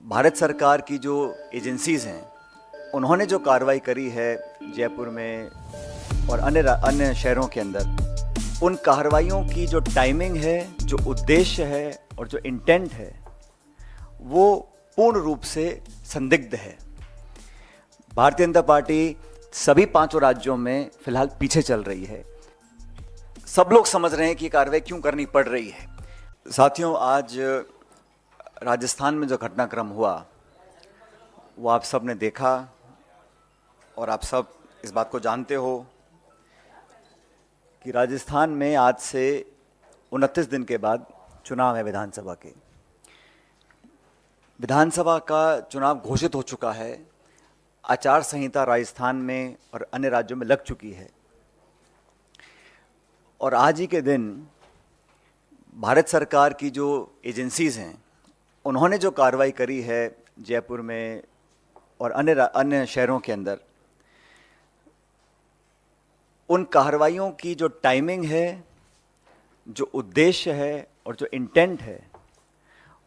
भारत सरकार की जो एजेंसीज़ हैं, उन्होंने जो कार्रवाई करी है जयपुर में और अन्य शहरों के अंदर, उन कार्रवाइयों की जो टाइमिंग है, जो उद्देश्य है और जो इंटेंट है, वो पूर्ण रूप से संदिग्ध है। भारतीय जनता पार्टी सभी पांचों राज्यों में फिलहाल पीछे चल रही है। सब लोग समझ रहे हैं कि कार्रवाई क्यों करनी पड़ रही है। साथियों, आज राजस्थान में जो घटनाक्रम हुआ वो आप सब ने देखा और आप सब इस बात को जानते हो कि राजस्थान में आज से 29 दिन के बाद चुनाव है विधानसभा के। विधानसभा का चुनाव घोषित हो चुका है। आचार संहिता राजस्थान में और अन्य राज्यों में लग चुकी है और आज ही के दिन भारत सरकार की जो एजेंसीज़ हैं, उन्होंने जो कार्रवाई करी है जयपुर में और अन्य शहरों के अंदर, उन कार्रवाइयों की जो टाइमिंग है, जो उद्देश्य है और जो इंटेंट है,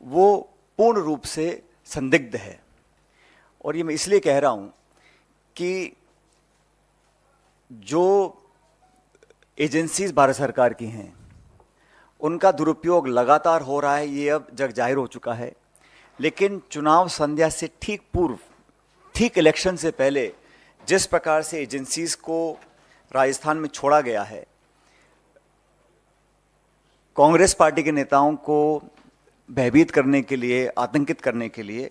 वो पूर्ण रूप से संदिग्ध है। और ये मैं इसलिए कह रहा हूँ कि जो एजेंसीज भारत सरकार की हैं, उनका दुरुपयोग लगातार हो रहा है, ये अब जग जाहिर हो चुका है। लेकिन चुनाव संध्या से ठीक पूर्व, ठीक इलेक्शन से पहले जिस प्रकार से एजेंसीज को राजस्थान में छोड़ा गया है, कांग्रेस पार्टी के नेताओं को भयभीत करने के लिए, आतंकित करने के लिए,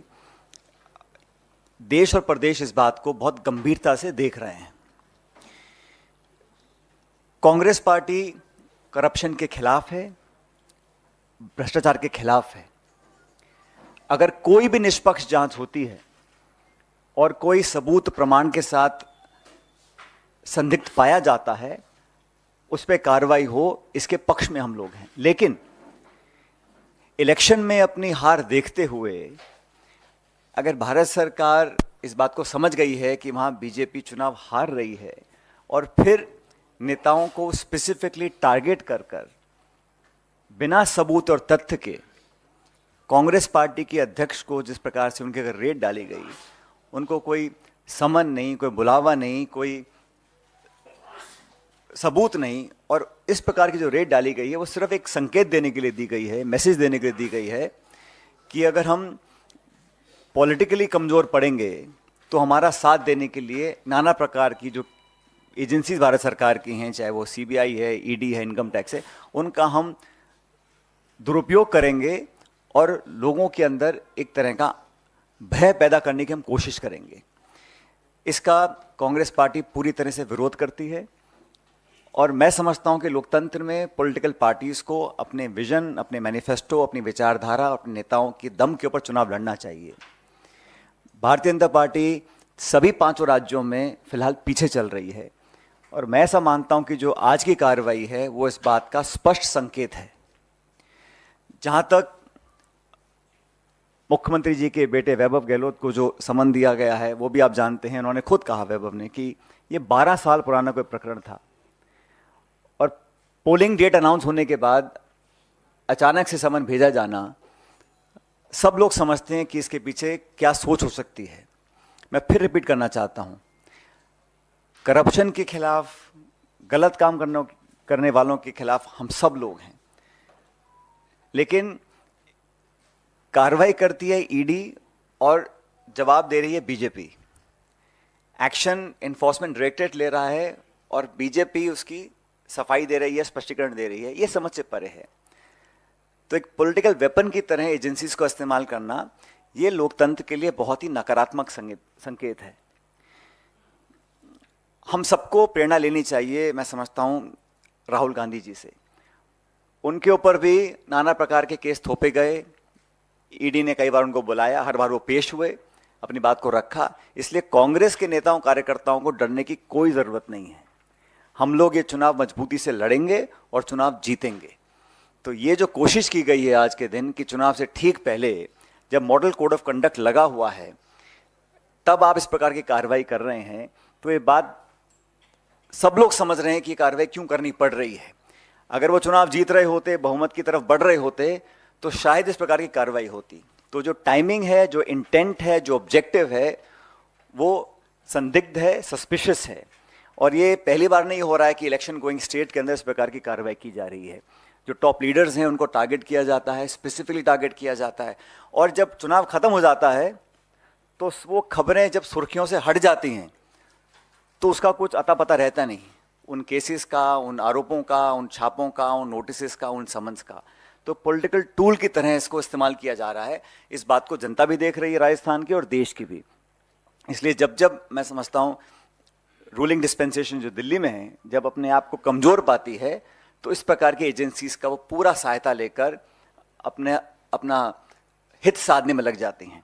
देश और प्रदेश इस बात को बहुत गंभीरता से देख रहे हैं। कांग्रेस पार्टी करप्शन के खिलाफ है, भ्रष्टाचार के खिलाफ है। अगर कोई भी निष्पक्ष जांच होती है और कोई सबूत प्रमाण के साथ संदिग्ध पाया जाता है, उस पर कार्रवाई हो, इसके पक्ष में हम लोग हैं। लेकिन इलेक्शन में अपनी हार देखते हुए अगर भारत सरकार इस बात को समझ गई है कि वहां बीजेपी चुनाव हार रही है और फिर नेताओं को स्पेसिफिकली टारगेट कर बिना सबूत और तथ्य के कांग्रेस पार्टी के अध्यक्ष को जिस प्रकार से उनके अगर रेड डाली गई, उनको कोई समन नहीं, कोई बुलावा नहीं, कोई सबूत नहीं, और इस प्रकार की जो रेड डाली गई है वो सिर्फ एक संकेत देने के लिए दी गई है, मैसेज देने के लिए दी गई है कि अगर हम पॉलिटिकली कमज़ोर पड़ेंगे तो हमारा साथ देने के लिए नाना प्रकार की जो एजेंसीज भारत सरकार की हैं, चाहे वो सीबीआई है, ईडी है, इनकम टैक्स है, उनका हम दुरुपयोग करेंगे और लोगों के अंदर एक तरह का भय पैदा करने की हम कोशिश करेंगे। इसका कांग्रेस पार्टी पूरी तरह से विरोध करती है और मैं समझता हूं कि लोकतंत्र में पॉलिटिकल पार्टीज को अपने विजन, अपने मैनिफेस्टो, अपनी विचारधारा, अपने नेताओं की दम के ऊपर चुनाव लड़ना चाहिए। भारतीय जनता पार्टी सभी पांचों राज्यों में फिलहाल पीछे चल रही है और मैं ऐसा मानता हूं कि जो आज की कार्रवाई है वो इस बात का स्पष्ट संकेत है। जहां तक मुख्यमंत्री जी के बेटे वैभव गहलोत को जो समन दिया गया है, वो भी आप जानते हैं, उन्होंने खुद कहा, वैभव ने, कि ये 12 साल पुराना कोई प्रकरण था और पोलिंग डेट अनाउंस होने के बाद अचानक से समन भेजा जाना, सब लोग समझते हैं कि इसके पीछे क्या सोच हो सकती है। मैं फिर रिपीट करना चाहता हूं, करप्शन के खिलाफ, गलत काम करने वालों के खिलाफ हम सब लोग हैं, लेकिन कार्रवाई करती है ईडी और जवाब दे रही है बीजेपी। एक्शन एनफोर्समेंट डायरेक्टरेट ले रहा है और बीजेपी उसकी सफाई दे रही है, स्पष्टीकरण दे रही है। ये समझ से परे है। तो एक पॉलिटिकल वेपन की तरह एजेंसीज को इस्तेमाल करना, ये लोकतंत्र के लिए बहुत ही नकारात्मक संकेत है। हम सबको प्रेरणा लेनी चाहिए, मैं समझता हूं, राहुल गांधी जी से। उनके ऊपर भी नाना प्रकार के केस थोपे गए, ईडी ने कई बार उनको बुलाया, हर बार वो पेश हुए, अपनी बात को रखा। इसलिए कांग्रेस के नेताओं, कार्यकर्ताओं को डरने की कोई जरूरत नहीं है। हम लोग ये चुनाव मजबूती से लड़ेंगे और चुनाव जीतेंगे। तो ये जो कोशिश की गई है आज के दिन कि चुनाव से ठीक पहले, जब मॉडल कोड ऑफ कंडक्ट लगा हुआ है, तब आप इस प्रकार की कार्रवाई कर रहे हैं, तो ये बात सब लोग समझ रहे हैं कि कार्रवाई क्यों करनी पड़ रही है। अगर वो चुनाव जीत रहे होते, बहुमत की तरफ बढ़ रहे होते, तो शायद इस प्रकार की कार्रवाई होती। तो तो जो टाइमिंग है, जो इंटेंट है, जो ऑब्जेक्टिव है, वो संदिग्ध है, सस्पिशियस है। और ये पहली बार नहीं हो रहा है कि इलेक्शन गोइंग स्टेट के अंदर इस प्रकार की कार्रवाई की जा रही है। जो टॉप लीडर्स हैं उनको टारगेट किया जाता है, स्पेसिफिकली टारगेट किया जाता है, और जब चुनाव खत्म हो जाता है तो वो खबरें जब सुर्खियों से हट जाती हैं तो उसका कुछ अता पता रहता नहीं, उन केसेस का, उन आरोपों का, उन छापों का, उन नोटिस का, उन समन्स का। तो पॉलिटिकल टूल की तरह इसको इस्तेमाल किया जा रहा है। इस बात को जनता भी देख रही है, राजस्थान की और देश की भी। इसलिए जब जब मैं समझता हूँ रूलिंग डिस्पेंसेशन जो दिल्ली में है, जब अपने आप को कमजोर पाती है तो इस प्रकार की एजेंसीज का वो पूरा सहायता लेकर अपना हित साधने में लग जाती हैं।